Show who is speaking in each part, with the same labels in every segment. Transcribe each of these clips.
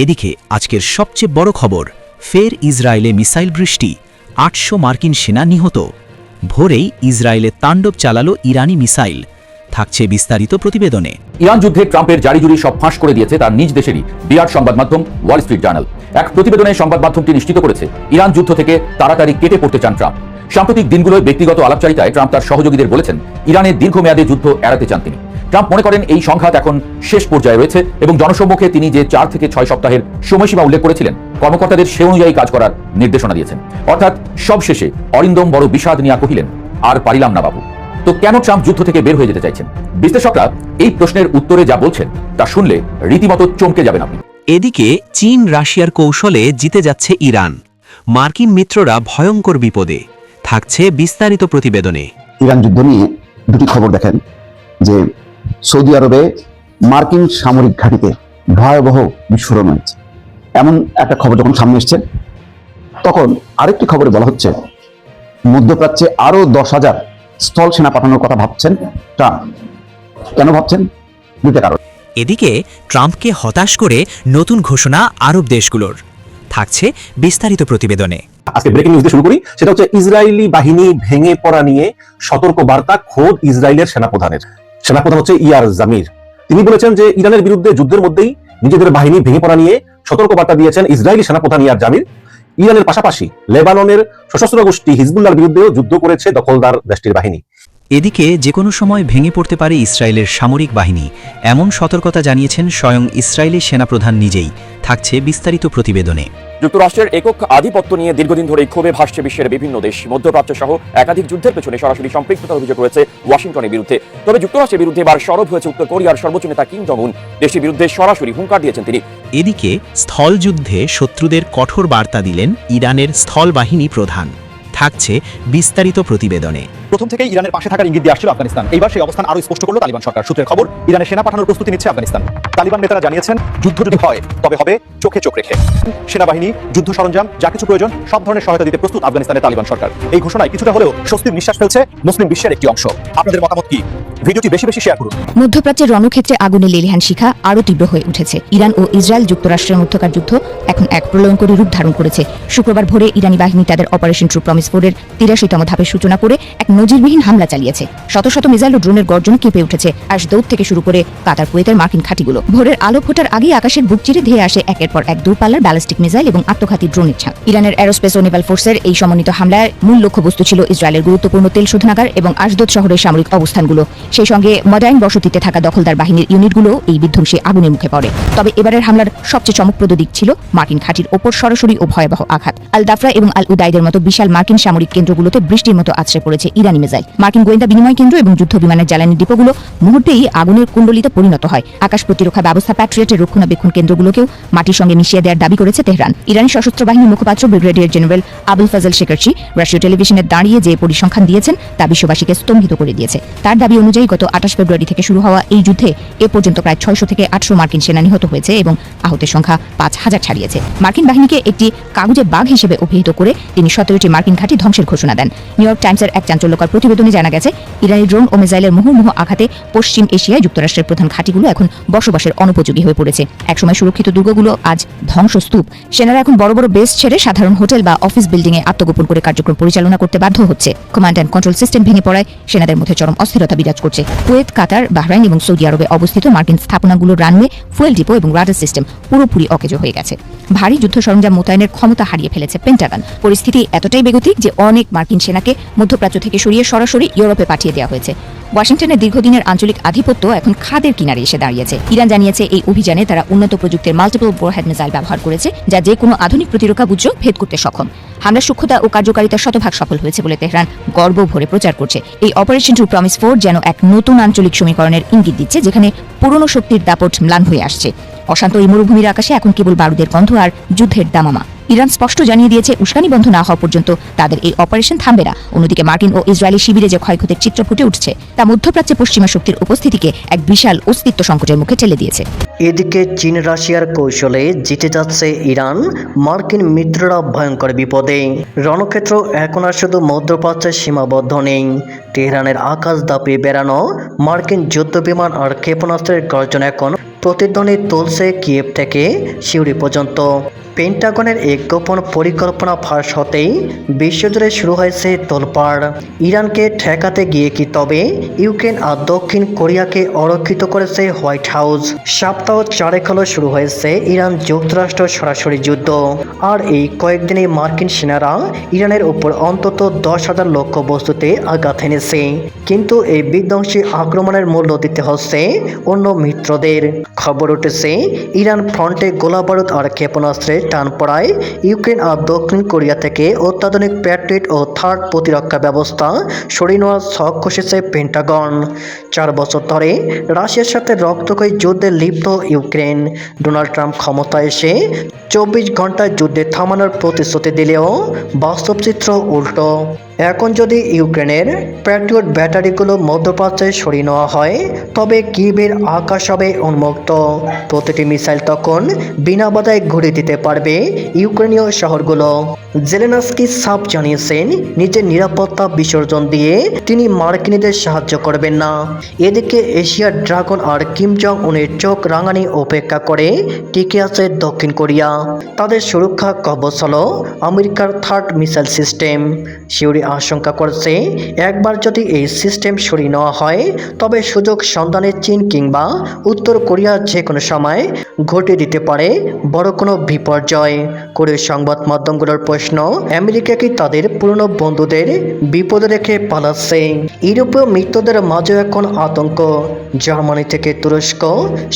Speaker 1: এদিকে আজকের সবচেয়ে বড় খবর, ফের ইসরায়েলে মিসাইল বৃষ্টি, ৮০০ মার্কিন সেনা নিহত। ভোরেই ইসরায়েলে তাণ্ডব চালালো ইরানি মিসাইল। থাকছে বিস্তারিত প্রতিবেদনে।
Speaker 2: ইরান যুদ্ধে ট্রাম্পের জারিজুরি সব ফাঁস করে দিয়েছে তার নিজ দেশেরই বিরাট সংবাদ মাধ্যম ওয়াল স্ট্রিট জার্নাল। এক প্রতিবেদনে সংবাদ মাধ্যমটি নিশ্চিত করেছে, ইরান যুদ্ধ থেকে তাড়াতাড়ি কেটে পড়তে চান ট্রাম্প। সাম্প্রতিক দিনগুলোয় ব্যক্তিগত আলাপচারিতায় ট্রাম্প তার সহযোগীদের বলেছেন, ইরানের দীর্ঘমেয়াদী যুদ্ধ এড়াতে চান তিনি। ট্রাম্প মনে করেন এই সংঘাত এখন শেষ পর্যায়ে রয়েছে এবং জনসম্মুখে তিনি যে 4 থেকে 6 সপ্তাহের সময়সীমা উল্লেখ করেছিলেন, কর্মকর্তাদের সে অনুযায়ী কাজ করার নির্দেশনা দিয়েছেন। অর্থাৎ সব শেষে অরিন্দম বড় বিষাদ নিয়ে কহিলেন, আর পারিলাম না বাবু। তো কেন ট্রাম্প যুদ্ধ থেকে বের হয়ে যেতে চাইছেন? বিশ্লেষকরা এই প্রশ্নের উত্তরে যা বলছেন তা শুনলে রীতিমতো চমকে যাবেন আপনি।
Speaker 1: এদিকে চীন রাশিয়ার কৌশলে জিতে যাচ্ছে ইরান। মার্কিন মিত্ররা ভয়ঙ্কর বিপদে। থাকছে বিস্তারিত প্রতিবেদনে।
Speaker 3: ইরান যুদ্ধ নিয়ে দুটি খবর দেখেন যে সৌদি আরবে মার্কিন সামরিক ঘাঁটিতে ভয়াবহ বিস্ফোরণ হয়েছে, এমন একটা খবর যখন সামনে এসছে, তখন আরেকটি খবরে বলা হচ্ছে মধ্যপ্রাচ্যে আরো 10,000 স্থল সেনা পাঠানোর কথা ভাবছেন ট্রাম্প। কেন ভাবছেন? দুটো কারণ।
Speaker 1: এদিকে ট্রাম্পকে হতাশ করে নতুন ঘোষণা আরব দেশগুলোর। থাকছে বিস্তারিত প্রতিবেদনে।
Speaker 4: আজকে ব্রেকিং নিউজ দিয়ে শুরু করি। সেটা হচ্ছে ইসরায়েলি বাহিনী ভেঙে পড়া নিয়ে সতর্ক বার্তা খোদ ইসরায়েলের সেনাপ্রধানের। সেনাপ্রধান হচ্ছে ইয়ার জামির। তিনি বলেছেন যে ইরানের বিরুদ্ধে যুদ্ধের মধ্যেই নিজেদের বাহিনী ভেঙে পড়া নিয়ে সতর্ক বার্তা দিয়েছেন ইসরায়েলি সেনাপ্রধান ইয়ার জামির। ইরানের পাশাপাশি লেবাননের সশস্ত্র গোষ্ঠী হিজবুল্লাহর বিরুদ্ধেও যুদ্ধ করেছে দখলদার দেশটির বাহিনী।
Speaker 1: এদিকে যে কোনো সময় ভেঙে পড়তে পারে ইসরায়েলের সামরিক বাহিনী, এমন সতর্কতা জানিয়েছেন স্বয়ং ইসরায়েলি সেনাপ্রধান নিজেই। থাকছে বিস্তারিত প্রতিবেদনে।
Speaker 5: যুক্তরাষ্ট্রের একক আধিপত্য নিয়ে দীর্ঘদিন ধরেই ক্ষোভে ভাসছে বিশ্বের বিভিন্ন দেশ। মধ্যপ্রাচ্য সহ একাধিক যুদ্ধের পেছনে সরাসরি সম্পৃক্ততার অভিযোগ রয়েছে ওয়াশিংটনের বিরুদ্ধে। তবে যুক্তরাষ্ট্রের বিরুদ্ধে এবার সরব হয়েছে উত্তর কোরিয়ার সর্বোচ্চ নেতা কিম জং উন। দেশটির বিরুদ্ধে সরাসরি হুঙ্কার দিয়েছেন তিনি।
Speaker 1: এদিকে স্থল যুদ্ধে শত্রুদের কঠোর বার্তা দিলেন ইরানের স্থল বাহিনী প্রধান। থাকছে বিস্তারিত প্রতিবেদনে।
Speaker 6: প্রথম থেকেই ইরানের পাশে থাকার ইঙ্গিত দিয়ে আসছিল আফগানিস্তান। এইবার সেই অবস্থান আরো স্পষ্ট করলো তালিবান সরকার। সূত্রের খবর, ইরানের সেনা পাঠানোর প্রস্তুতি নিচ্ছে আফগানিস্তান। তালিবান নেতারা জানিয়েছেন, যুদ্ধ যদি হয় তবে হবে চোখে চোখ রেখে। সেনাবাহিনী, যুদ্ধ সরঞ্জাম, যা কিছু প্রয়োজন সব ধরনের সহায়তা দিতে প্রস্তুত আফগানিস্তানের তালিবান সরকার। এই ঘোষণায় কিছুটা হলেও স্বস্তির নিঃশ্বাস ফেলছে মুসলিম বিশ্বের একটি অংশ। আপনাদের মতামত কি? ভিডিওটি বেশি বেশি শেয়ার করুন।
Speaker 7: মধ্যপ্রাচ্যের রণক্ষেত্রে আগুনের লেলিহান শিখা আরও তীব্র হয়ে উঠেছে। ইরান ও ইসরায়েল যুক্তরাষ্ট্রের মধ্যকার যুদ্ধ এখন এক প্রলয়ঙ্করী রূপ ধারণ করেছে। শুক্রবার ভোরে ইরানি বাহিনী তাদের অপারেশন ট্রু প্রমিস 4-এর 83তম ধাপের সূচনা করে এক নজিরবিহীন হামলা চালিয়েছে। শত শত মিসাইল ও ড্রোনের গর্জনে কেঁপে উঠেছে আশদৌদ থেকে শুরু করে কাতার, কুয়েতের মার্কিন ঘাঁটিগুলো। ভোরের আলো ফোটার আগেই আকাশের বুক চিরে ধেয়ে আসে একের পর এক দূরপাল্লার ব্যালিস্টিক মিসাইল এবং আত্মঘাতী ড্রোনের ছাপ। ইরানের অ্যারোস্পেস ও নেভাল ফোর্সের এই সমন্বিত হামলায় মূল লক্ষ্যবস্তু ছিল ইসরায়েলের গুরুত্বপূর্ণ তেল শোধনাগার এবং আশদোদ শহরের সামরিক অবস্থানগুলো। সেই সঙ্গে মডার্ন বসতিতে থাকা দখলদার বাহিনীর ইউনিটগুলো এই বিধ্বংসী আগুনের মুখে পড়ে। তবে এবারের হামলার সবচেয়ে চমকপ্রদ দিক ছিল মার্কিন ঘাঁটির ওপর সরাসরি ও ভয়াবহ আঘাত। আল দাফরা এবং আল উদাইদের মতো বিশাল মার্কিন সামরিক কেন্দ্রগুলোতে বৃষ্টির মতো আছড়ে পড়েছে ইরানি মিসাইল। মার্কিন গোয়েন্দা বিনিময় কেন্দ্র এবং যুদ্ধ বিমানের জ্বালানি ডিপোগুলো মুহূর্তেই আগুনের কুণ্ডলিতে পরিণত হয়। আকাশ প্রতিরক্ষা ব্যবস্থা প্যাট্রিয়টের রক্ষণাবেক্ষণ কেন্দ্রগুলোকেও মাটির সঙ্গে মিশিয়ে দেওয়ার দাবি করেছে তেহরান। ইরানি সশস্ত্র বাহিনীর মুখপাত্র ব্রিগেডিয়ার জেনারেল আবুল ফাজল শেকারচি রাশীয় টেলিভিশনে দাঁড়িয়ে যে পরিসংখ্যান দিয়েছেন তা বিশ্ববাসীকে স্তম্ভিত করে দিয়েছে। তার দাবি অনুযায়ী গত 28 ফেব্রুয়ারি থেকে শুরু হওয়া এই যুদ্ধে এ পর্যন্ত প্রায় 600 থেকে 800 মার্কিন সেনা নিহত হয়েছে এবং আহতের সংখ্যা 5000 ছাড়িয়েছে। মার্কিন বাহিনীকে একটি কাগজে বাঘ হিসেবে অভিহিত করে তিনি 17টি মার্কিন ঘাঁটি ধ্বংসের ঘোষণা দেন। নিউ ইয়র্ক টাইমসের এক চাঞ্চল্যকর প্রতিবেদনে জানা গেছে, ইরানি ড্রোন ও মিসাইলের মুহুর্মুহু আঘাতে পশ্চিম এশিয়ায় যুক্তরাষ্ট্রের প্রধান ঘাঁটিগুলো এখন বসবাসের অনুপযোগী হয়ে পড়েছে। একসময় সুরক্ষিত দুর্গগুলো আজ ধ্বংসস্তূপ। সেনারা এখন বড় বড় বেস ছেড়ে সাধারণ হোটেল বা অফিস বিল্ডিংয়ে আত্মগোপন করে কার্যক্রম পরিচালনা করতে বাধ্য হচ্ছে। কমান্ড অ্যান্ড কন্ট্রোল সিস্টেম ভেঙে পড়ায় সেনাদের মধ্যে চরম অস্থিরতা বিরাজ করছে। কুয়েত, কাতার, বাহরাইন এবং সৌদি আরবে অবস্থিত মার্কিন স্থাপনাগুলোর রানওয়ে, ফুয়েল ডিপো এবং রাডার সিস্টেম পুরোপুরি অকেজো হয়ে গেছে। ভারী যুদ্ধ সরঞ্জাম মোতায়েনের ক্ষমতা হারিয়ে ফেলেছে পেন্টাগন। পরিস্থিতি এতটাই বেগতিক যে অনেক মার্কিন সেনাকে মধ্যপ্রাচ্য থেকে সরিয়ে সরাসরি ইউরোপে পাঠিয়ে দেওয়া হয়েছে। ওয়াশিংটনের দীর্ঘদিনের আঞ্চলিক আধিপত্য এখন খাদের কিনারে এসে দাঁড়িয়েছে। ইরান জানিয়েছে এই অভিযানে তারা উন্নত প্রযুক্তির মাল্টিপল ওয়ারহেড মিসাইল ব্যবহার করেছে, যা যে কোনো আধুনিক প্রতিরক্ষা বুঝ ভেদ করতে সক্ষম। হামলার সূক্ষ্মতা ও কার্যকারিতা শতভাগ সফল হয়েছে বলে তেহরান গর্ব ভরে প্রচার করছে। এই অপারেশন ট্রু প্রমিস 4 যেন এক নতুন আঞ্চলিক সমীকরণের ইঙ্গিত দিচ্ছে, যেখানে পুরনো শক্তির দাপট ম্লান হয়ে আসছে। অশান্ত এই মরুভূমির আকাশে এখন কেবল বারুদের গন্ধ আর যুদ্ধের দামামা। ইরান স্পষ্ট জানিয়ে দিয়েছে, উস্কানি বন্ধ না হওয়া পর্যন্ত তাদের এই অপারেশন থামবে না। অন্যদিকে মার্কিন ও ইসরায়েলি শিবিরে যে ক্ষয়ক্ষতির চিত্র ফুটে উঠছে তা মধ্যপ্রাচ্যে পশ্চিমা শক্তির উপস্থিতিকে এক বিশাল অস্তিত্ব সংকটের মুখে ঠেলে দিয়েছে।
Speaker 8: এদিকে চীন রাশিয়ার কৌশলে জিতে যাচ্ছে ইরান, মার্কিন মিত্ররা ভয়ঙ্কর বিপদে। রণক্ষেত্র এখন আর শুধু মধ্যপ্রাচ্যে সীমাবদ্ধ নেই। তেহরানের আকাশ দাপিয়ে বেড়ানো মার্কিন যুদ্ধ বিমান আর ক্ষেপণাস্ত্রের গর্জন এখন প্রতিধ্বনি তুলছে কিয়েভ থেকে সিউড়ি পর্যন্ত। পেন্টাগনের এক গোপন পরিকল্পনা ফাঁস হতেই বিশ্বজুড়ে শুরু হয়েছে তোলপাড়। ইরানকে ঠেকাতে গিয়ে কি তবে ইউক্রেন আর দক্ষিণ কোরিয়াকে অরক্ষিত করেছে হোয়াইট হাউস। সপ্তাহ চারেক হলো শুরু হয়েছে ইরান যুক্তরাষ্ট্র সরাসরি যুদ্ধ, আর এই কয়েকদিনে মার্কিন সেনারা ইরানের উপর অন্তত 10,000 লক্ষ্যবস্তুতে আঘাত এনেছে। কিন্তু এই বিধ্বংসী আক্রমণের মূল্য দিতে হচ্ছে অন্য মিত্রদের। খবর উঠেছে ইরান ফ্রন্টে গোলাবারুদ আর ক্ষেপণাস্ত্রের টান পড়ায় ইউক্রেন আর দক্ষিণ কোরিয়া থেকে অত্যাধুনিক প্যাট্রিয়ট ও থার্ড প্রতিরক্ষা ব্যবস্থা সরিয়ে নেওয়ার ছক কষেছে পেন্টাগন। 4 বছর ধরে রাশিয়ার সাথে রক্তক্ষয়ী যুদ্ধে লিপ্ত ইউক্রেন ডোনাল্ড ট্রাম্প ক্ষমতায় এসে 24 ঘন্টায় যুদ্ধে থামানোর প্রতিশ্রুতি দিলেও বাস্তব চিত্র উল্টো। এখন যদি ইউক্রেনের প্যাট্রিয়ট ব্যাটারিগুলো মধ্যপ্রাচ্যে সরিয়ে নেওয়া হয় তবে কিয়েভের আকাশ হবে উন্মুক্ত। প্রতিটি মিসাইল তখন বিনা বাধায় ঘুরে দিতে পারবে ইউক্রেনীয় শহরগুলো। জেলেনস্কি সাফ জানিয়েছেন নিজের নিরাপত্তা বিসর্জন দিয়ে তিনি মার্কিনীদের সাহায্য করবেন না। এদিকে এশিয়ার ড্রাগন আর কিম জং উনের চোখ রাঙানি উপেক্ষা করে টিকে আছে দক্ষিণ কোরিয়া। তাদের সুরক্ষা কবচ হলো আমেরিকার থার্ড মিসাইল সিস্টেম। সিউড়ি আশঙ্কা করছে একবার যদি এই সিস্টেম সরিয়ে নেওয়া হয় তবে সুযোগ সন্ধানে চীন কিংবা উত্তর কোরিয়া যে কোনো সময় ঘটিয়ে দিতে পারে বড় কোনো বিপর্যয়। কোরিয়ার সংবাদ মাধ্যমগুলোর প্রশ্ন, আমেরিকা কি তাদের পুরনো বন্ধুদের বিপদে রেখে পালাচ্ছে? ইউরোপীয় মিত্রদের মাঝে এখন আতঙ্ক। জার্মানি থেকে তুরস্ক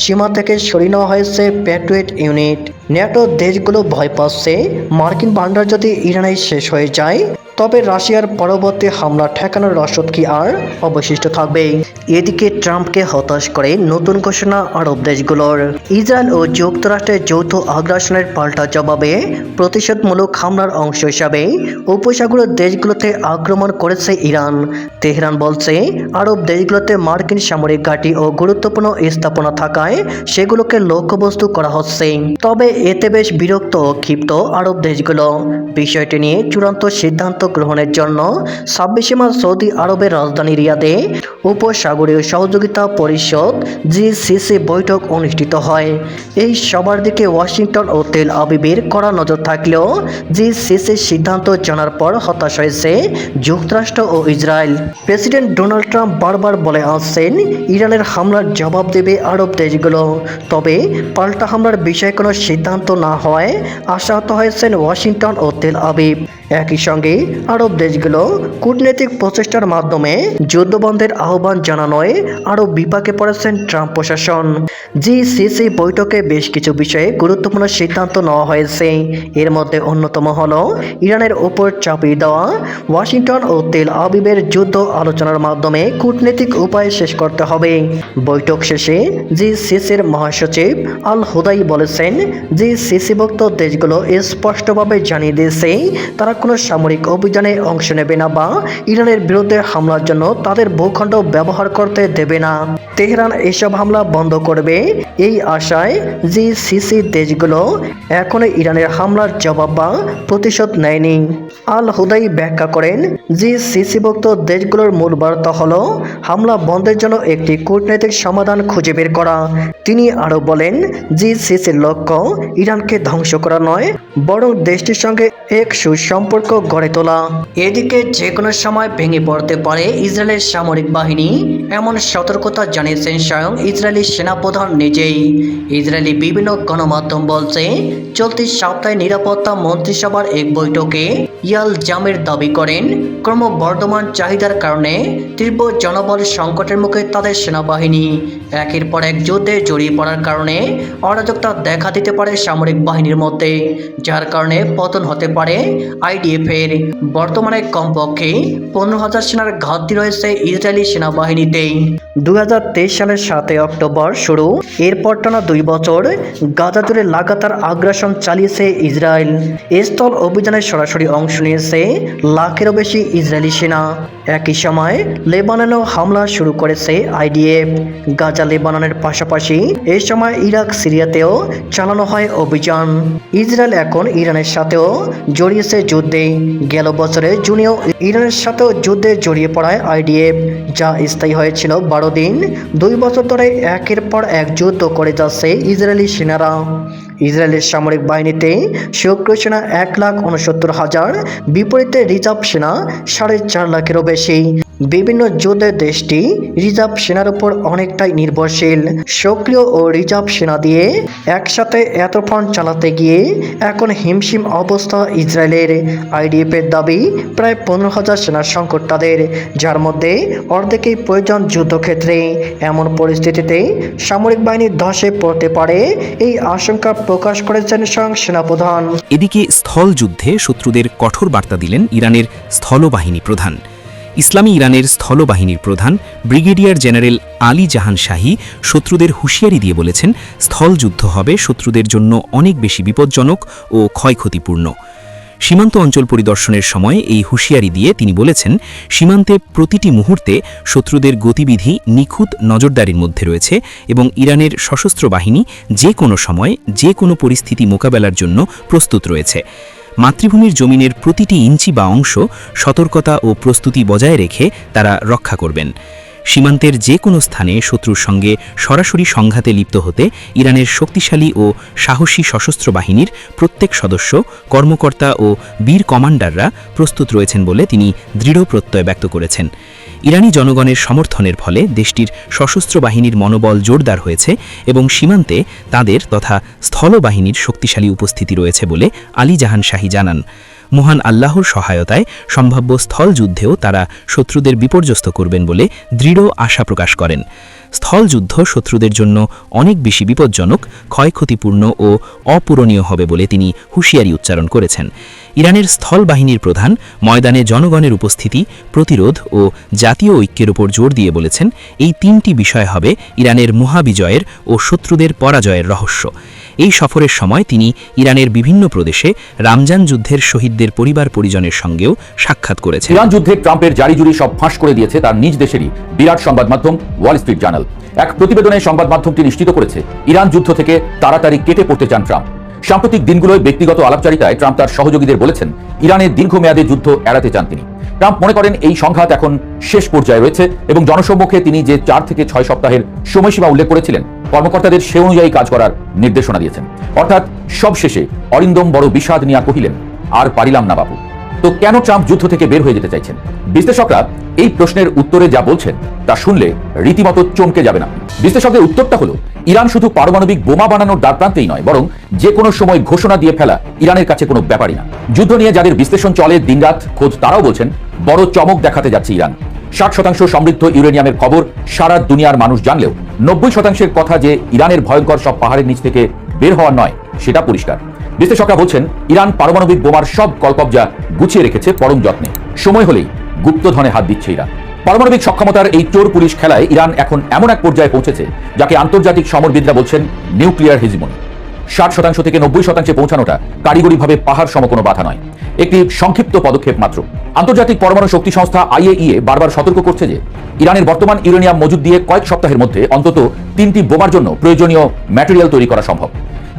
Speaker 8: সীমা থেকে সরিয়ে নেওয়া হয়েছে প্যাট্রিয়ট ইউনিট। ন্যাটো দেশগুলো ভয় পাচ্ছে মার্কিন ভান্ডার যদি ইরানে শেষ হয়ে যায় তবে রাশিয়ার পরবর্তী হামলা ঠেকানোর রসদ কি আর অবশিষ্ট থাকবে? এদিকে ট্রাম্পকে হতাশ করে নতুন ঘোষণা আরব দেশগুলোর। ইসরায়েল ও যুক্তরাষ্ট্রের যৌথ আগ্রাসনের পাল্টা জবাবে প্রতিশোধমূলক হামলার অংশ হিসাবে উপসাগরীয় দেশগুলোতে আক্রমণ করেছে ইরান। তেহরান বলছে আরব দেশগুলোতে মার্কিন সামরিক ঘাঁটি ও গুরুত্বপূর্ণ স্থাপনা থাকায় সেগুলোকে লক্ষ্যবস্তু করা হচ্ছে। তবে এতে বেশ বিরক্ত ও ক্ষিপ্ত আরব দেশগুলো। বিষয়টি নিয়ে চূড়ান্ত সিদ্ধান্ত গ্রহণের জন্য 26 মার্চ সৌদি আরবের রাজধানী রিয়াদে উপসাগরীয় সহযোগিতা পরিষদ জিসিসি বৈঠক অনুষ্ঠিত হয়। এই সবার দিকে ওয়াশিংটন ও তেল আবিবের কড়া নজর থাকলেও জিসিসির সিদ্ধান্ত জানার পর হতাশ হয়েছে যুক্তরাষ্ট্র ও ইসরায়েল। প্রেসিডেন্ট ডোনাল্ড ট্রাম্প বারবার বলে আসছেন ইরানের হামলার জবাব দেবে আরব দেশগুলো, তবে পাল্টা হামলার বিষয়ে কোনো সিদ্ধান্ত না হওয়ায় আশাহত হয়েছেন ওয়াশিংটন ও তেল আবিব। একই সঙ্গে আরব দেশগুলো কূটনৈতিক প্রচেষ্টার মাধ্যমে যুদ্ধবন্ধের আহ্বান জানানোয় আরও বিপাকে পড়েছেন ট্রাম্প প্রশাসন। জিসিসি বৈঠকে বেশ কিছু বিষয়ে গুরুত্বপূর্ণ সিদ্ধান্ত নেওয়া হয়েছে। এর মধ্যে অন্যতম হল ইরানের ওপর চাপিয়ে দেওয়া ওয়াশিংটন ও তেল আবিবের যুদ্ধ আলোচনার মাধ্যমে কূটনৈতিক উপায় শেষ করতে হবে। বৈঠক শেষে জিসিসির মহাসচিব আল হুদাই বলেছেন জিসিসিভুক্ত দেশগুলো স্পষ্টভাবে জানিয়ে দিয়েছে তারা কোনো সামরিক অভিযানে অংশ নেবে না বা ইরানের বিরুদ্ধে হামলার জন্য তাদের ভূখণ্ড ব্যবহার করতে দেবে না। তেহরান এসব হামলা বন্ধ করবে এই আশায় জিসিসি দেশগুলো এখনো ইরানের হামলার জবাব বা প্রতিশোধ নেয়নি। আল হুদাই ব্যাখ্যা করেন জিসিসিভুক্ত দেশগুলোর মূল বার্তা হলো হামলা বন্ধের জন্য একটি কূটনৈতিক সমাধান খুঁজে বের করা। তিনি আরও বলেন জিসিসির লক্ষ্য ইরানকে ধ্বংস করা নয় বরং দেশটির সঙ্গে এক সুসম্পর্ক গড়ে তোলা। এদিকে যে কোনো সময় ভেঙে পড়তে পারে ইসরায়েলের সামরিক বাহিনী, এমন সতর্কতা জানিয়েছেন স্বয়ং ইসরায়েলি সেনাপ্রধান নিজেই। ইসরায়েলি বিভিন্ন গণমাধ্যম বলছে চলতি সপ্তাহে নিরাপত্তা মন্ত্রিসভার এক বৈঠকে ইয়াল জামির দাবি করেন ক্রমবর্ধমান চাহিদার কারণে তীব্র জনবল সংকটের মুখে তাদের সেনাবাহিনী একের পর এক যুদ্ধে জড়িয়ে পড়ার কারণে অরাজকতা দেখা দিতে পারে সামরিক বাহিনীর মধ্যে, যার কারণে পতন হতে পারে আইডিএফের। বর্তমানে কমপক্ষে 15,000 সেনার ঘাটতি রয়েছে ইসরায়েলি সেনাবাহিনীতে। 2023 সালের 7 অক্টোবর শুরু, এরপর টানা 2 বছর গাজা জুড়ে লাগাতার আগ্রাসন চালিয়েছে ইসরায়েল। স্থল অভিযানে সরাসরি অংশ নিয়েছে লাখেরও বেশি ইসরায়েলি সেনা। একই সময় লেবাননেও হামলা শুরু করেছে আইডিএফ। গাজা গাজা লেবাননের পাশাপাশি এই সময় ইরাক সিরিয়াতেও চালানো হয় অভিযান। ইসরায়েল এখন ইরানের সাথেও জড়িয়েছে যুদ্ধে। গেল বছরে জুনেও ইরানের সাথেও যুদ্ধে জড়িয়ে পড়ায় আইডিএফ, যা স্থায়ী হয়েছিল 12 দিন। 2 বছর ধরে একের পর এক যুদ্ধ করে যাচ্ছে ইসরায়েলি সেনারা। ইসরায়েলের সামরিক বাহিনীতে সক্রিয় সেনা 1,69,000, বিপরীতে রিজার্ভ সেনা 4.5 লাখেরও বেশি। বিভিন্ন যুদ্ধে দেশটি রিজার্ভ সেনার উপর অনেকটাই নির্ভরশীল। সক্রিয় ও রিজার্ভ সেনা দিয়ে একসাথে এত ফ্রন্ট চালাতে গিয়ে এখন হিমশিম অবস্থা ইসরায়েলের। আইডিএফের দাবি প্রায় 15,000 সেনার সংকট তাদের, যার মধ্যে অর্ধেকই প্রয়োজন যুদ্ধক্ষেত্রে। এমন পরিস্থিতিতে সামরিক বাহিনী ধসে পড়তে পারে, এই আশঙ্কা প্রকাশ করেছেন স্বয়ং সেনাপ্রধান।
Speaker 1: এদিকে স্থল যুদ্ধে শত্রুদের কঠোর বার্তা দিলেন ইরানের স্থলবাহিনী প্রধান। ইসলামী ইরানের স্থলবাহিনীর প্রধান ব্রিগেডিয়ার জেনারেল আলী জাহান শাহী শত্রুদের হুঁশিয়ারি দিয়ে বলেছেন, স্থলযুদ্ধ হবে শত্রুদের জন্য অনেক বেশি বিপজ্জনক ও ক্ষয়ক্ষতিপূর্ণ। সীমান্ত অঞ্চল পরিদর্শনের সময় এই হুঁশিয়ারি দিয়ে তিনি বলেছেন, সীমান্তে প্রতিটি মুহূর্তে শত্রুদের গতিবিধি নিখুঁত নজরদারির মধ্যে রয়েছে এবং ইরানের সশস্ত্র বাহিনী যে কোনো সময় যে কোনো পরিস্থিতি মোকাবেলার জন্য প্রস্তুত রয়েছে। মাতৃভূমির জমিনের প্রতিটি ইঞ্চি বা অংশ সতর্কতা ও প্রস্তুতি বজায় রেখে তারা রক্ষা করবেন। সীমান্তের যে কোনো স্থানে শত্রুর সঙ্গে সরাসরি সংঘাতে লিপ্ত হতে ইরানের শক্তিশালী ও সাহসী সশস্ত্র বাহিনীর প্রত্যেক সদস্য, কর্মকর্তা ও বীর কমান্ডাররা প্রস্তুত রয়েছেন বলে তিনি দৃঢ় প্রত্যয় ব্যক্ত করেছেন। ইরানি জনগণের সমর্থনের ফলে দেশটির সশস্ত্র বাহিনীর মনোবল জোরদার হয়েছে এবং সীমান্তে তাদের তথা স্থলবাহিনীর শক্তিশালী উপস্থিতি রয়েছে বলে আলী জাহান শাহী জানান। মহান আল্লাহর সহায়তায় সম্ভাব্য স্থল যুদ্ধেও তারা শত্রুদের বিপর্যস্ত করবেন বলে দৃঢ় আশা প্রকাশ করেন। স্থলযুদ্ধ শত্রুদের জন্য অনেক বেশি বিপজ্জনক, ক্ষয়ক্ষতিপূর্ণ ও অপূরণীয় হবে বলে তিনি হুঁশিয়ারি উচ্চারণ করেছেন। ইরানের স্থল বাহিনীর প্রধান ময়দানে জনগণের উপস্থিতি, প্রতিরোধ ও জাতীয় ঐক্যের উপর জোর দিয়ে বলেছেন, এই 3টি বিষয় হবে ইরানের মহাবিজয়ের ও শত্রুদের পরাজয়ের রহস্য। এই সফরের সময় তিনি ইরানের বিভিন্ন প্রদেশে রমজান যুদ্ধের শহীদদের পরিবার পরিজনের সঙ্গেও সাক্ষাৎ করেছেন।
Speaker 2: ইরান যুদ্ধে ট্রাম্পের জারিজুরি সব ফাঁস করে দিয়েছে তার নিজ দেশেরই বিরাট সংবাদ মাধ্যম ওয়াল স্ট্রিট জার্নাল। এক প্রতিবেদনে সংবাদ মাধ্যমটি নিশ্চিত করেছে, ইরান যুদ্ধ থেকে তাড়াতাড়ি কেটে পড়তে চান ট্রাম্প। সাম্প্রতিক দিনগুলোয় ব্যক্তিগত আলাপচারিতায় ট্রাম্প তার সহযোগীদের বলেছেন, ইরানের দীর্ঘমেয়াদী যুদ্ধ এড়াতে চান তিনি। ট্রাম্প মনে করেন এই সংঘাত এখন শেষ পর্যায়ে রয়েছে এবং জনসম্মুখে তিনি যে 4 থেকে 6 সপ্তাহের সময়সীমা উল্লেখ করেছিলেন, কর্মকর্তাদের সে অনুযায়ী কাজ করার নির্দেশনা দিয়েছেন। অর্থাৎ সব শেষে অরিন্দম বড় বিষাদ নিয়া কহিলেন, আর পারিলাম না বাবু। তো কেন ট্রাম্প যুদ্ধ থেকে বের হয়ে যেতে চাইছেন? বিশ্লেষকরা এই প্রশ্নের উত্তরে যা বলছেন তা শুনলে রীতিমতো চমকে যাবে না। বিশ্লেষকদের উত্তরটা হলো, ইরান শুধু পারমাণবিক বোমা বানানোর দ্বারপ্রান্তেই নয়, বরং যে কোনো সময় ঘোষণা দিয়ে ফেলা ইরানের কাছে কোনো ব্যাপারই না। যুদ্ধ নিয়ে যাদের বিশ্লেষণ চলে দিনরাত, খোঁজ তারাও বলছেন বড় চমক দেখাতে যাচ্ছে ইরান। 60% সমৃদ্ধ ইউরেনিয়ামের খবর সারা দুনিয়ার মানুষ জানলেও 90%-এর কথা যে ইরানের ভয়ঙ্কর সব পাহাড়ের নিচ থেকে বের হওয়া নয়, সেটা পরিষ্কার। বিশ্লেষকরা বলছেন, ইরান পারমাণবিক বোমার সব কলকবজা গুছিয়ে রেখেছে পরম যত্নে। সময় হলেই গুপ্তধনে হাত দিচ্ছে ইরান। পারমাণবিক সক্ষমতার এই চোর পুলিশ খেলায় ইরান এখন এমন এক পর্যায়ে পৌঁছেছে যাকে আন্তর্জাতিক সমরবিদরা বলছেন নিউক্লিয়ার হেজিমনি। 60% থেকে 90% পৌঁছানোটা কারিগরিভাবে পাহাড় সম কোনো বাধা নয়, একটি সংক্ষিপ্ত পদক্ষেপ মাত্র। আন্তর্জাতিক পরমাণু শক্তি সংস্থা IAEA বারবার সতর্ক করছে যে ইরানের বর্তমান ইউরেনিয়াম মজুদ দিয়ে কয়েক সপ্তাহের মধ্যে অন্তত 3টি বোমার জন্য প্রয়োজনীয় ম্যাটেরিয়াল তৈরি করা সম্ভব।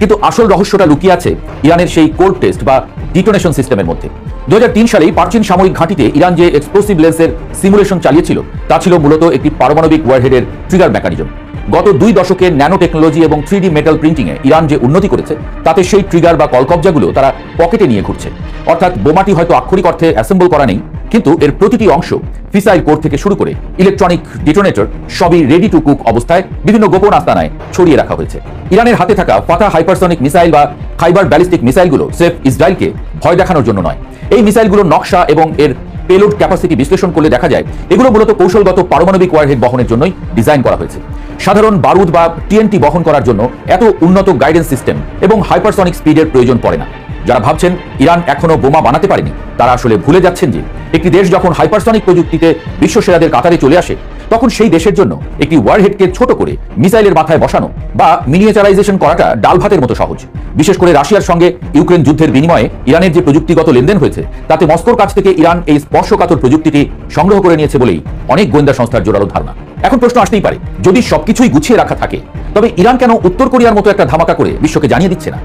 Speaker 2: কিন্তু আসল রহস্যটা লুকিয়ে আছে ইরানের সেই কোল্ড টেস্ট বা ডিটোনেশন সিস্টেমের মধ্যে। 2003 সালেই পারচিন সামরিক ঘাঁটিতে ইরান যে এক্সপ্লোসিভ লেন্সের সিমুলেশন চালিয়েছিল তা ছিল মূলত একটি পারমাণবিক ওয়ারহেডের ট্রিগার মেকানিজম। গত 2 দশকে ন্যানো টেকনোলজি এবং 3D মেটাল প্রিন্টিংয়ে ইরান যে উন্নতি করেছে তাতে সেই ট্রিগার বা কলকবজাগুলো তারা পকেটে নিয়ে ঘুরছে। অর্থাৎ বোমাটি হয়তো আক্ষরিক অর্থে অ্যাসেম্বল করা নেই, কিন্তু এর প্রতিটি অংশ, ফিসাইল কোর থেকে শুরু করে ইলেকট্রনিক ডিটোনেটর, সবই রেডি টু কুক অবস্থায় বিভিন্ন গোপন আস্তানায় ছড়িয়ে রাখা হয়েছে। ইরানের হাতে থাকা ফাতাহ হাইপারসনিক মিসাইল বা খাইবার ব্যালিস্টিক মিসাইলগুলো সেফ ইসরায়েলকে ভয় দেখানোর জন্য নয়। এই মিসাইলগুলোর নকশা এবং এর পেলোড ক্যাপাসিটি বিশ্লেষণ করলে দেখা যায় এগুলো মূলত কৌশলগত পারমাণবিক ওয়ারহেড বহনের জন্যই ডিজাইন করা হয়েছে। সাধারণ বারুদ বা TNT বহন করার জন্য এত উন্নত গাইডেন্স সিস্টেম এবং হাইপারসনিক স্পিডের প্রয়োজন পড়ে না। যারা ভাবছেন ইরান এখনো বোমা বানাতে পারেনি তারা আসলে ভুলে যাচ্ছেন যে একটি দেশ যখন হাইপারসনিক প্রযুক্তিতে বিশ্বসেরাদের কাতারে চলে আসে তখন সেই দেশের জন্য একটি ওয়ারহেডকে ছোট করে মিসাইলের মাথায় বসানো বা মিনিয়েচারাইজেশন করাটা ডাল ভাতের মতো সহজ। বিশেষ করে রাশিয়ার সঙ্গে ইউক্রেন যুদ্ধের বিনিময়ে ইরানের যে প্রযুক্তিগত লেনদেন হয়েছে তাতে মস্কোর কাছ থেকে ইরান এই স্পর্শকাতর প্রযুক্তিটি সংগ্রহ করে নিয়েছে বলেই অনেক গোয়েন্দা সংস্থার জোরালো ধারণা। এখন প্রশ্ন আসতেই পারে, যদি সবকিছুই গুছিয়ে রাখা থাকে তবে ইরান কেন উত্তর কোরিয়ার মতো একটা ধামাকা করে বিশ্বকে জানিয়ে দিচ্ছে না?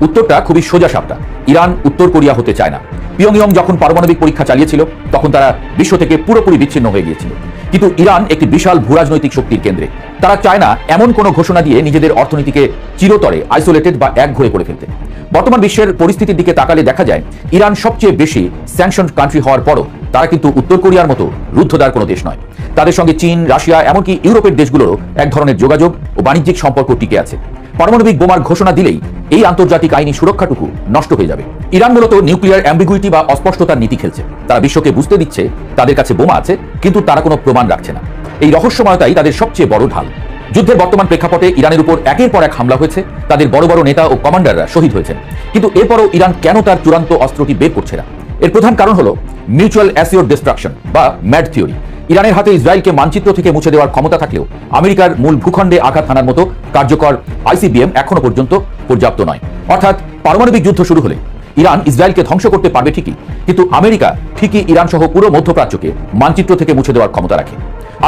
Speaker 2: উত্তরটা খুবই সোজা সাপটা। ইরান উত্তর কোরিয়া হতে চায় না। পিয়ংইয়ং যখন পারমাণবিক পরীক্ষা চালিয়েছিল তখন তারা বিশ্ব থেকে পুরোপুরি বিচ্ছিন্ন হয়ে গিয়েছিল। কিন্তু ইরান একটি বিশাল ভূরাজনৈতিক শক্তির কেন্দ্রে। তারা চায় না এমন কোনো ঘোষণা দিয়ে নিজেদের অর্থনীতিকে চিরতরে আইসোলেটেড বা একঘরে করে ফেলতে। বর্তমান বিশ্বের পরিস্থিতির দিকে তাকালে দেখা যায় ইরান সবচেয়ে বেশি স্যাংশন কান্ট্রি হওয়ার পরও তারা কিন্তু উত্তর কোরিয়ার মতো রুদ্ধদ্বার কোনো দেশ নয়। তাদের সঙ্গে চীন, রাশিয়া, এমনকি ইউরোপের দেশগুলোরও এক ধরনের যোগাযোগ ও বাণিজ্যিক সম্পর্ক টিকে আছে। পারমাণবিক বোমার ঘোষণা দিলেই এই আন্তর্জাতিক আইনি সুরক্ষাটুকু নষ্ট হয়ে যাবে। ইরান মূলত নিউক্লিয়ার অ্যাম্বিগুইটি বা অস্পষ্টতার নীতি খেলছে। তারা বিশ্বকে বুঝতে দিচ্ছে তাদের কাছে বোমা আছে, কিন্তু তারা কোনো প্রমাণ রাখছে না। এই রহস্যময়তাই তাদের সবচেয়ে বড় ঢাল। যুদ্ধের বর্তমান প্রেক্ষাপটে ইরানের উপর একের পর এক হামলা হয়েছে, তাদের বড় বড় নেতা ও কমান্ডাররা শহীদ হয়েছেন। কিন্তু এরপরও ইরান কেন তার চূড়ান্ত অস্ত্রটি বের করছে না? এর প্রধান কারণ হলো মিউচুয়াল অ্যাসিওর ডিস্ট্রাকশন বা ম্যাড থিওরি। ইরানের হাতে ইসরায়েলকে মানচিত্র থেকে মুছে দেওয়ার ক্ষমতা থাকলেও আমেরিকার মূল ভূখণ্ডে আঘাত হানার মতো কার্যকর আইসিবিএম এখনো পর্যন্ত পর্যাপ্ত নয়। অর্থাৎ পারমাণবিক যুদ্ধ শুরু হলে ইরান ইসরায়েলকে ধ্বংস করতে পারবে ঠিকই, কিন্তু আমেরিকা ঠিকই ইরান সহ পুরো মধ্যপ্রাচ্যকে মানচিত্র থেকে মুছে দেওয়ার ক্ষমতা রাখে।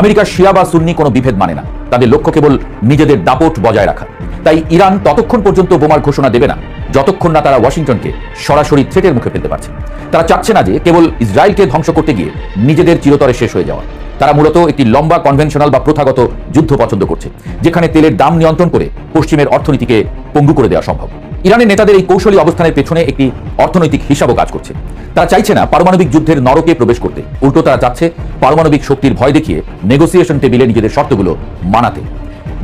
Speaker 2: আমেরিকার শিয়া বা সুন্নি কোনো বিভেদ মানে না, তাদের লক্ষ্য কেবল নিজেদের দাপট বজায় রাখা। তাই ইরান ততক্ষণ পর্যন্ত বোমার ঘোষণা দেবে না যতক্ষণ না তারা ওয়াশিংটনকে সরাসরি থ্রেটের মুখে ফেলতে পারছে। তারা চাচ্ছে না যে কেবল ইসরায়েলকে ধ্বংস করতে গিয়ে নিজেদের চিরতরে শেষ হয়ে যাওয়া। তারা মূলত একটি লম্বা কনভেনশনাল বা প্রথাগত যুদ্ধ পছন্দ করছে, যেখানে তেলের দাম নিয়ন্ত্রণ করে পশ্চিমের অর্থনীতিকে পঙ্গু করে দেওয়া সম্ভব। ইরানের নেতাদের এই কৌশলী অবস্থানের পেছনে একটি অর্থনৈতিক হিসাবও কাজ করছে। তারা চাইছে না পারমাণবিক যুদ্ধের নরকে প্রবেশ করতে, উল্টো তারা চাচ্ছে পারমাণবিক শক্তির ভয় দেখিয়ে নেগোসিয়েশন টেবিলে নিজেদের শর্তগুলো মানাতে।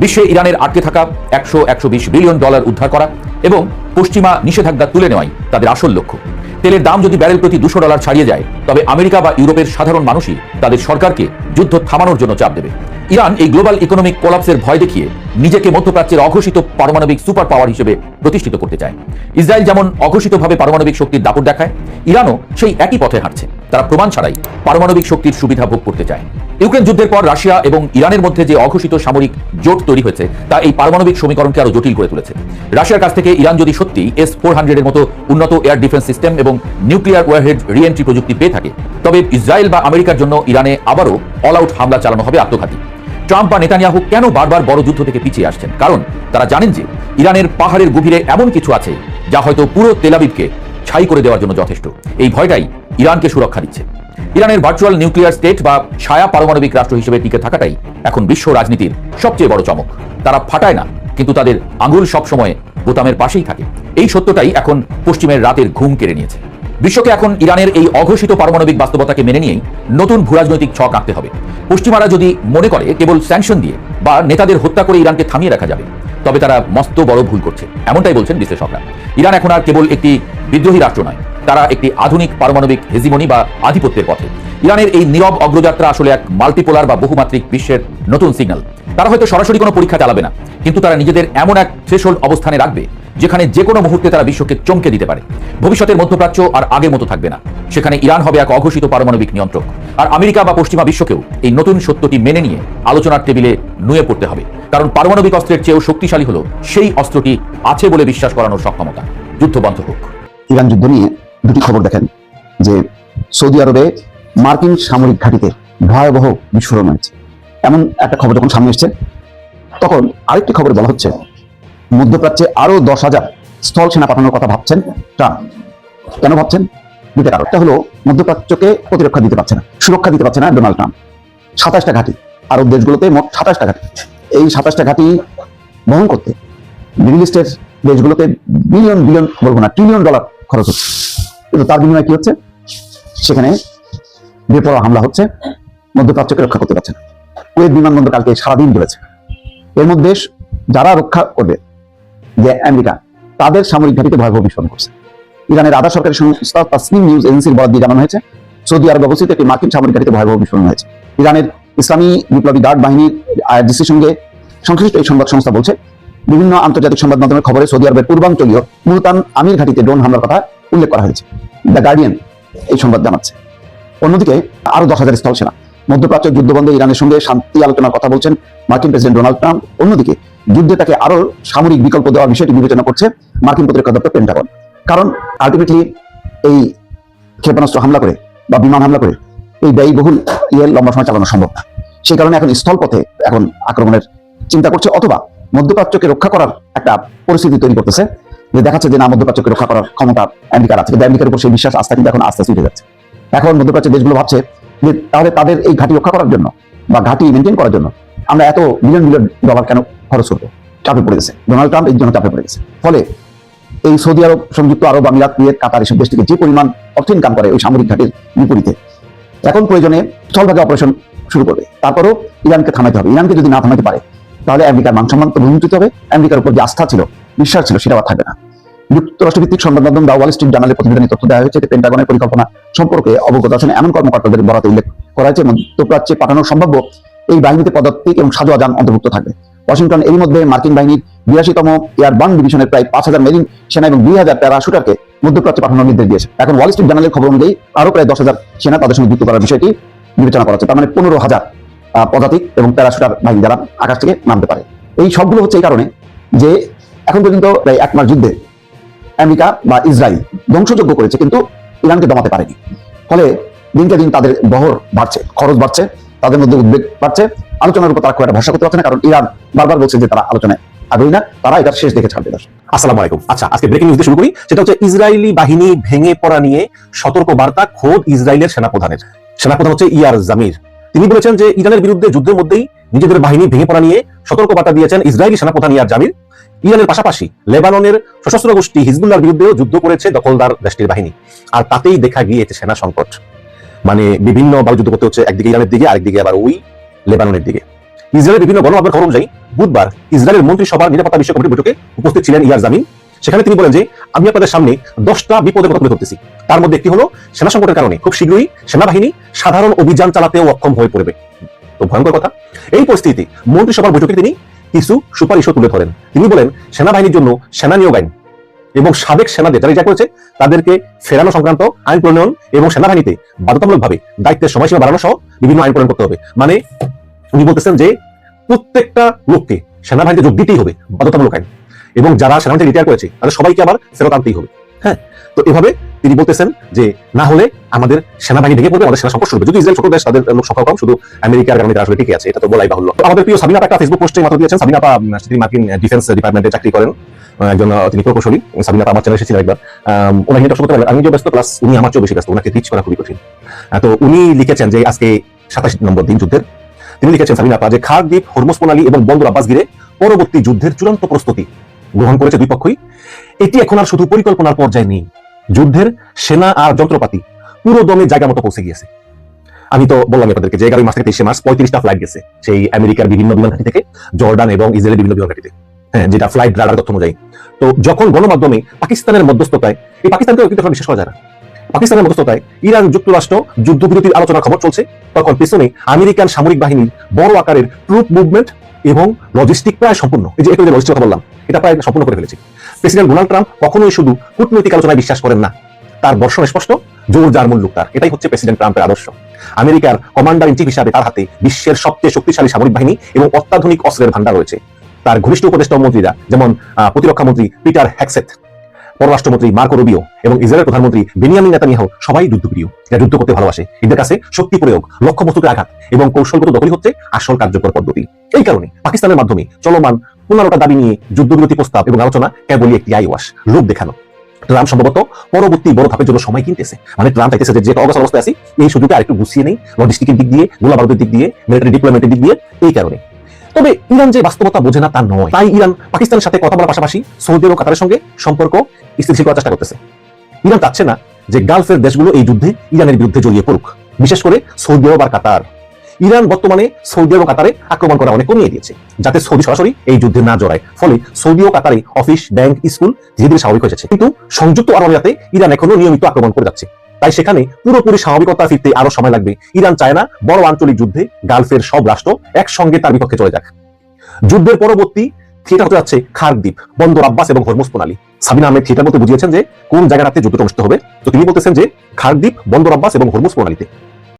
Speaker 2: বিশ্বে ইরানের আটকে থাকা 100-120 বিলিয়ন ডলার উদ্ধার করা এবং পশ্চিমা নিষেধাজ্ঞা তুলে নেওয়াই তাদের আসল লক্ষ্য। তেলের দাম যদি ব্যারেল প্রতি $200 ছাড়িয়ে যায় তবে আমেরিকা বা ইউরোপের সাধারণ মানুষই তাদের সরকারকে যুদ্ধ থামানোর জন্য চাপ দেবে। ইরান এই গ্লোবাল ইকোনমিক কোলাপসের ভয় দেখিয়ে নিজেকে মধ্যপ্রাচ্যের অঘোষিত পারমাণবিক সুপার পাওয়ার হিসেবে প্রতিষ্ঠিত করতে চায়। ইসরায়েল যেমন অঘোষিতভাবে পারমাণবিক শক্তির দাপট দেখায়, ইরানও সেই একই পথে হাঁটছে। তারা প্রমাণ ছাড়াই পারমাণবিক শক্তির সুবিধা ভোগ করতে চায়। ইউক্রেন যুদ্ধের পর রাশিয়া এবং ইরানের মধ্যে যে অঘোষিত সামরিক জোট তৈরি হয়েছে তা এই পারমাণবিক সমীকরণকে আরো জটিল করে তুলেছে। রাশিয়ার কাছ থেকে ইরান যদি সত্যি S-400 এর মতো উন্নত এয়ার ডিফেন্স সিস্টেম এবং নিউক্লিয়ার ওয়ারহেড রিএন্ট্রি প্রযুক্তি পেয়ে থাকে তবে ইসরায়েল বা আমেরিকার জন্য ইরানে আবারও অল আউট হামলা চালানো হবে আত্মঘাতী। ট্রাম্প বা নেতানিয়াহু কেন বারবার বড় যুদ্ধ থেকে পিছিয়ে আসছেন? কারণ তারা জানেন যে ইরানের পাহাড়ের গভীরে এমন কিছু আছে যা হয়তো পুরো তেল আবিবকে ছাই করে দেওয়ার জন্য যথেষ্ট। এই ভয়টাই ইরানকে সুরক্ষা দিচ্ছে। ইরানের ভার্চুয়াল নিউক্লিয়ার স্টেট বা ছায়া পারমাণবিক রাষ্ট্র হিসেবে টিকে থাকাটাই এখন বিশ্ব রাজনীতির সবচেয়ে বড় চমক। তারা ফাটায় না, কিন্তু তাদের আঙুল সবসময় বোতামের পাশেই থাকে। এই সত্যটাই এখন পশ্চিমের রাতের ঘুম কেড়ে নিয়েছে। বিশ্বকে এখন ইরানের এই অঘোষিত পারমাণবিক বাস্তবতাকে মেনে নিয়েই নতুন ভূরাজনৈতিক ছক আঁকতে হবে। পশ্চিমারা যদি মনে করে কেবল স্যাংশন দিয়ে বা নেতাদের হত্যা করে ইরানকে থামিয়ে রাখা যাবে তবে তারা মস্ত বড় ভুল করছে, এমনটাই বলছেন বিশ্লেষকরা। ইরান এখন আর কেবল একটি বিদ্রোহী রাষ্ট্র নয়, তারা একটি আধুনিক পারমাণবিক হেজিমনি বা আধিপত্যের পথে। ইরানের এই নীরব অগ্রযাত্রা আসলে এক মাল্টিপোলার বা বহুমাত্রিক বিশ্বের নতুন সিগন্যাল। তারা হয়তো সরাসরি কোনো পরীক্ষা চালাবে না, কিন্তু তারা নিজেদের এমন এক থ্রেশহোল্ড অবস্থানে রাখবে যেখানে যে কোনো মুহূর্তে তারা বিশ্বকে চমকে দিতে পারে। ভবিষ্যতের মধ্যপ্রাচ্য আর আগের মতো থাকবে না, সেখানে ইরান হবে এক অঘোষিত পারমাণবিক নিয়ন্ত্রক। আর আমেরিকা বা পশ্চিমা বিশ্বকেও এই নতুন সত্যটি মেনে নিয়ে আলোচনার টেবিলে নুয়ে পড়তে হবে, কারণ পারমাণবিক অস্ত্রের চেয়েও শক্তিশালী হলো সেই অস্ত্রটি আছে বলে বিশ্বাস করানোর সক্ষমতা। যুদ্ধ বন্ধ হোক।
Speaker 3: ইরান যুদ্ধ নিয়ে দুটি খবর দেখেন যে সৌদি আরবে মার্কিন সামরিক ঘাঁটিতে ভয়াবহ বিস্ফোরণ হয়েছে। এমন একটা খবর যখন সামনে এসছে তখন আরেকটি খবরে বলা হচ্ছে মধ্যপ্রাচ্যে আরো 10,000 স্থল সেনা পাঠানোর কথা ভাবছেন ট্রাম্প। কেন ভাবছেন? দুটো কারণ। একটা হলো মধ্যপ্রাচ্যকে প্রতিরক্ষা দিতে পারছে না, সুরক্ষা দিতে পারছে না ডোনাল্ড ট্রাম্প। 27টা ঘাঁটি, আরব দেশগুলোতে মোট 27টা ঘাঁটি। এই 27টা ঘাঁটি বহন করতে মিডল ইস্টের দেশগুলোতে বিলিয়ন বিলিয়ন বলবো না $ট্রিলিয়ন খরচ হচ্ছে। কিন্তু তার বিনিময়ে কি হচ্ছে? সেখানে বেপরোয়া হামলা হচ্ছে, মধ্যপ্রাচ্যকে রক্ষা করতে পারছে না। কুয়েত বিমানবন্দর কালকে সারাদিন চলেছে। এর মধ্যে যারা রক্ষা করবে যে আমেরিকা, তাদের সামরিক ঘাঁটিতে ভয়াবহ বিস্ফোরণ করছে। ইরানের আধা সরকারি সংস্থা তাসনিম নিউজ এজেন্সির বরাত দিয়ে জানানো হয়েছে সৌদি আরব অবস্থিত একটি মার্কিন সামরিক ঘাঁটিতে ভয়াবহ বিস্ফোরণ হয়েছে। ইরানের ইসলামী বিপ্লবী গার্ড বাহিনীর আইআরজিসির সঙ্গে সংশ্লিষ্ট এই সংবাদ সংস্থা বলছে বিভিন্ন আন্তর্জাতিক সংবাদ মাধ্যমের খবরে সৌদি আরবের পূর্বাঞ্চলীয় মুলতান আমির ঘাটিতে ড্রোন হামলার কথা উল্লেখ করা হয়েছে। দ্য গার্ডিয়ান এই সংবাদ জানাচ্ছে। অন্যদিকে আরো 10,000 স্থল সেনা মধ্যপ্রাচ্য যুদ্ধবন্ধে ইরানের সঙ্গে শান্তি আলোচনার কথা বলছেন মার্কিন প্রেসিডেন্ট ডোনাল্ড ট্রাম্প। অন্যদিকে যুদ্ধে তাকে আরো সামরিক বিকল্প দেওয়ার বিষয়টি বিবেচনা করছে মার্কিন প্রতিরক্ষা দপ্তর পেন্টাগন। কারণ আলটিমেটলি এই ক্ষেপণাস্ত্র হামলা করে বা বিমান হামলা করে এই ব্যয়বহুল লম্বা সময় চালানো সম্ভব না। সেই কারণে এখন স্থলপথে এখন আক্রমণের চিন্তা করছে, অথবা মধ্যপ্রাচ্যকে রক্ষা করার একটা পরিস্থিতি তৈরি করতেছে, যে দেখাচ্ছে যে না, মধ্যপ্রাচ্যকে রক্ষা করার ক্ষমতা আমেরিকার আছে, কিন্তু আমেরিকার উপর সেই বিশ্বাস আস্থা কিন্তু এখন আস্তে আস্তে উঠে যাচ্ছে। এখন মধ্যপ্রাচ্যের দেশগুলো ভাবছে যে তাহলে তাদের এই ঘাঁটি রক্ষা করার জন্য বা ঘাঁটি মেনটেন করার জন্য আমরা এত বিলিয়ন বিলিয়ন ডলার কেন খরচ করবো। চাপে পড়ে গেছে ডোনাল্ড ট্রাম্প, এই জন্য চাপে পড়ে গেছে। ফলে এই সৌদি আরব, সংযুক্ত আরব আমিরাত, কুয়েত, কাতার এসব দেশ থেকে যে পরিমাণ অর্থ ইনকাম করে ওই সামরিক ঘাঁটির বিপরীতে এখন প্রয়োজনে স্থলভাগে অপারেশন শুরু করবে। তারপরও ইরানকে থামাতে হবে। ইরানকে যদি না থামাতে পারে তাহলে আমেরিকার মান সম্মান তো ভূমিচ্যুত হবে, আমেরিকার উপর যে আস্থা ছিল, বিশ্বাস ছিল, সেটা আর থাকবে না। যুক্তরাষ্ট্রভিত্তিক সংবাদ মাধ্যম দ্য ওয়াল স্ট্রিট জার্নালের প্রতিবেদনে তথ্য দেওয়া হয়েছে যে পেন্টাগনের পরিকল্পনা সম্পর্কে অবগত আছেন এমন কর্মকর্তাদের বরাতে উল্লেখ করা হয়েছে মধ্যপ্রাচ্যে পাঠানোর সম্ভাব্য এই বাহিনীতে পদাতিক এবং সাজোয়া যান অন্তর্ভুক্ত থাকবে। ওয়াশিংটন এরই মধ্যে মার্কিন বাহিনীর 82তম এয়ারবার্ন ডিভিশনের প্রায় 5,000 মেরিন সেনা এবং 2,000 প্যারাশুটারকে মধ্যপ্রাচ্যে পাঠানোর নির্দেশ দিয়েছে। এখন ওয়াল স্ট্রিট জার্নালের খবর অনুযায়ী আরো প্রায় 10,000 সেনা তাদের সঙ্গে যুক্ত করার বিষয়টি বিবেচনা করা হচ্ছে। তার মানে 15,000 পদাতিক এবং প্যারাশুটার বাহিনী যারা আকাশ থেকে নামতে পারে। এই সবগুলো হচ্ছে এই কারণে যে এখন পর্যন্ত প্রায় 1 মাস যুদ্ধে আমেরিকা বা ইসরায়েল ধ্বংসযজ্ঞ করেছে, কিন্তু ইরানকে দমাতে পারেনি। ফলে দিনকে দিন তাদের বহর বাড়ছে, খরচ বাড়ছে, তাদের মধ্যে উদ্বেগ বাড়ছে। আলোচনার উপর তারা খুব একটা ভরসা করতে পারছে না, কারণ ইরান বারবার বলছে যে তারা আলোচনায় আগ্রহী না, তারা এটার শেষ দেখে ছাড়বে।
Speaker 4: আসসালামু আলাইকুম। আচ্ছা, আজকে ব্রেকিং নিউজ দিয়ে শুরু করি। সেটা হচ্ছে ইসরায়েলি বাহিনী ভেঙে পড়া নিয়ে সতর্ক বার্তা খোদ ইসরায়েলের সেনাপ্রধানের। সেনাপ্রধান হচ্ছে ইয়ার জামির। তিনি বলেছেন যে ইরানের বিরুদ্ধে যুদ্ধের মধ্যেই নিজেদের বাহিনী ভেঙে পড়া নিয়ে সতর্ক বার্তা দিয়েছেন ইসরায়েলি সেনাপ্রধান ইয়ার জামির। ইরানের পাশাপাশি লেবাননের সশস্ত্র গোষ্ঠী হিজবুল্লাহর বিরুদ্ধেও যুদ্ধ করেছে দখলদার দেশটির বাহিনী, আর তাতেই দেখা গিয়েছে সেনা সংকট। মানে বিভিন্ন ভাবে যুদ্ধ করতে হচ্ছে, একদিকে ইরানের দিকে, আরেকদিকে আবার ওই লেবাননের দিকে। ইসরায়েলের বিভিন্ন গণমাধ্যমের খবর অনুযায়ী বুধবার ইসরায়েলের মন্ত্রিসভার নিরাপত্তা বিষয়ক কমিটির বৈঠকে উপস্থিত ছিলেন ইয়ার জামিন। সেখানে তিনি বলেন যে আমি আপনাদের সামনে 10টা বিপদের কথা তুলে ধরতেছি। তার মধ্যে একটি হলো সেনা সংকটের কারণে খুব শীঘ্রই সেনাবাহিনী সাধারণ অভিযান চালাতেও অক্ষম হয়ে পড়বে। তো ভয়ঙ্কর কথা। এই পরিস্থিতিতে মন্ত্রিসভার বৈঠকে তিনি কিছু সুপারিশও তুলে ধরেন। তিনি বলেন সেনাবাহিনীর জন্য সেনা নিয়োগ আইন এবং সাবেক সেনাদের যারা যা করেছে তাদেরকে ফেরানো সংক্রান্ত আইন প্রণয়ন এবং সেনাবাহিনীতে বাধ্যতামূলকভাবে দায়িত্বের সময়সীমা বাড়ানো সহ বিভিন্ন আইন প্রণয়ন করতে হবে। মানে উনি বলতেছেন যে প্রত্যেকটা লোককে সেনাবাহিনীতে যোগ দিতেই হবে, বাধ্যতামূলক আইন, এবং যারা সেনাবাহিনী রিটায়ার করেছে তাদের সবাইকে আবার ফেরত আনতেই হবে। হ্যাঁ, তো এভাবে তিনি বলতেছেন যে না হলে আমাদের সেনাবাহিনী ভেঙে পড়বে, আমাদের সেনা সংকট শুরু হবে। যদি ইসরায়েল ছোট দেশ, তাদের লোক সংখ্যা কম, শুধু আমেরিকার কারণে তারা আসলে টিকে আছে, এটা তো বলাই বাহুল্য। আমাদের প্রিয় সাবিনা আপা একটা ফেসবুক পোস্টে মাত্র দিয়েছেন। সাবিনা আপা তিনি মার্কিন ডিফেন্স ডিপার্টমেন্টে চাকরি করেন, একজন তিনি প্রকৌশলী। সাবিনা আপা আমার চ্যানেলে এসেছিলেন একবার। ওনার হিন্দি করতে পারলেন, আমি যে ব্যস্ত, প্লাস উনি আমার চেয়ে বেশি ব্যস্ত, ওনাকে রিচ করা খুবই কঠিন। তো উনি লিখেছেন যে আজকে 27 নম্বর দিন যুদ্ধের। তিনি লিখেছেন সাবিনা আপা যে খার্ক দ্বীপ, হরমুজ প্রণালী এবং বন্দর আব্বাস ঘিরে পরবর্তী যুদ্ধের চূড়ান্ত প্রস্তুতি গ্রহণ করেছে দুই পক্ষই। এটি এখন আর শুধু পরিকল্পনার পর্যায়ে নেই, যুদ্ধের সেনা আর যন্ত্রপাতি পুরো দমে জায়গা মতো পৌঁছে গিয়েছে। আমি তো বললাম আপনাদেরকে যে 11 মাস থেকে 23 মাস 35টা ফ্লাইট গেছে সেই আমেরিকার বিভিন্ন বিমান ঘাঁটি থেকে জর্ডান এবং ইসরায়েলের বিভিন্ন বিমান ঘাঁটিতে, হ্যাঁ, যেটা ফ্লাইট রাডার তথ্য অনুযায়ী। তো যখন গণমাধ্যমে পাকিস্তানের মধ্যস্থতায়, এই পাকিস্তানকেও কিন্তু বিশ্বাস করা যায় না, পাকিস্তানের মধ্যস্থতায় ইরান যুক্তরাষ্ট্র যুদ্ধবিরতির আলোচনার খবর চলছে, তখন পেছনে আমেরিকান সামরিক বাহিনীর বড় আকারের ট্রুপ মুভমেন্ট এবং লজিস্টিক প্রায় সম্পূর্ণ। এই যে একটু লজিস্টিক কথা বললাম, এটা প্রায় সম্পূর্ণ করে ফেলেছে। প্রেসিডেন্ট ডোনাল্ড ট্রাম্প কখনোই শুধু কূটনৈতিক আলোচনায় বিশ্বাস করেন না, তার বর্ষণ স্পষ্ট, জোর যার মূল্য তার। এটাই হচ্ছে প্রেসিডেন্ট ট্রাম্পের আদর্শ। আমেরিকার কমান্ডার ইন চিফ হিসাবে তার হাতে বিশ্বের সবচেয়ে শক্তিশালী সামরিক বাহিনী এবং অত্যাধুনিক অস্ত্রের ভান্ডার রয়েছে। তার ঘনিষ্ঠ উপদেষ্টা মন্ত্রীরা যেমন প্রতিরক্ষা মন্ত্রী পিটার হ্যাকসেথ, পররাষ্ট্রমন্ত্রী মার্কো রুবিও এবং ইসরায়েলের প্রধানমন্ত্রী বেনিয়ামিন নেতানিয়াহু সবাই যুদ্ধপ্রিয়, এরা যুদ্ধ করতে ভালোবাসে। এদের কাছে শক্তি প্রয়োগ, লক্ষ্য বস্তুতে আঘাত এবং কৌশলগত দখলই হচ্ছে আসল কার্যকর পদ্ধতি। এই কারণে পাকিস্তানের মাধ্যমে চলমান 15টা দাবি নিয়ে যুদ্ধবিরতি প্রস্তাব এবং আলোচনা কেবলই একটি আইওয়াশ, লোক দেখানো। ট্রাম্প সম্ভবত পরবর্তী বড় ধাপের জন্য সময় কিনতেছে। মানে ট্রাম্প চাইতেছে যে অবস্থা অবস্থায় আছি এই সুযোগটা আরেকটু গুছিয়ে নেই, লজিস্টিকের দিক দিয়ে, গোলাবারুদের দিক দিয়ে, মিলিটারি ডিপ্লয়মেন্টের দিক দিয়ে। এই কারণে তবে ইরান যে বাস্তবতা বোঝে না তা নয়, তাই ইরান পাকিস্তানের সাথে কথা বলার পাশাপাশি সৌদি ও কাতারের সঙ্গে সম্পর্ক স্থিতিশীল করার চেষ্টা করতেছে। ইরান চাচ্ছে না যে গালফের দেশগুলো এই যুদ্ধে ইরানের বিরুদ্ধে জড়িয়ে পড়ুক, বিশেষ করে সৌদি আরব আর কাতার। ইরান বর্তমানে সৌদি আরব ও কাতারে আক্রমণ করা অনেক কমিয়ে দিয়েছে, যাতে সৌদি সরাসরি এই যুদ্ধে না জড়ায়। ফলে সৌদি ও কাতারে অফিস, ব্যাংক, স্কুল ধীরে ধীরে স্বাভাবিক হয়েছে। কিন্তু সংযুক্ত আরব আমিরাতে ইরান এখনো নিয়মিত আক্রমণ করে যাচ্ছে, তাই সেখানে পুরোপুরি স্বাভাবিকতা ফিরতে আরো সময় লাগবে। ইরান চায় না বড় আঞ্চলিক যুদ্ধে গালফের সব রাষ্ট্র একসঙ্গে তার বিপক্ষে চলে যাক। যুদ্ধের পরবর্তী থিয়েটার হতে যাচ্ছে খারদ্বীপ, বন্দর আব্বাস এবং হরমুজ প্রণালী। সাবিনা আহমেদ থিয়েটার বলতে বুঝিয়েছেন যে কোন জায়গাটাতে যুদ্ধটা অনুষ্ঠিত হবে, তো তিনি বলতেছেন যে খারদ্বীপ, বন্দর আব্বাস এবং হরমুজ প্রণালীতে।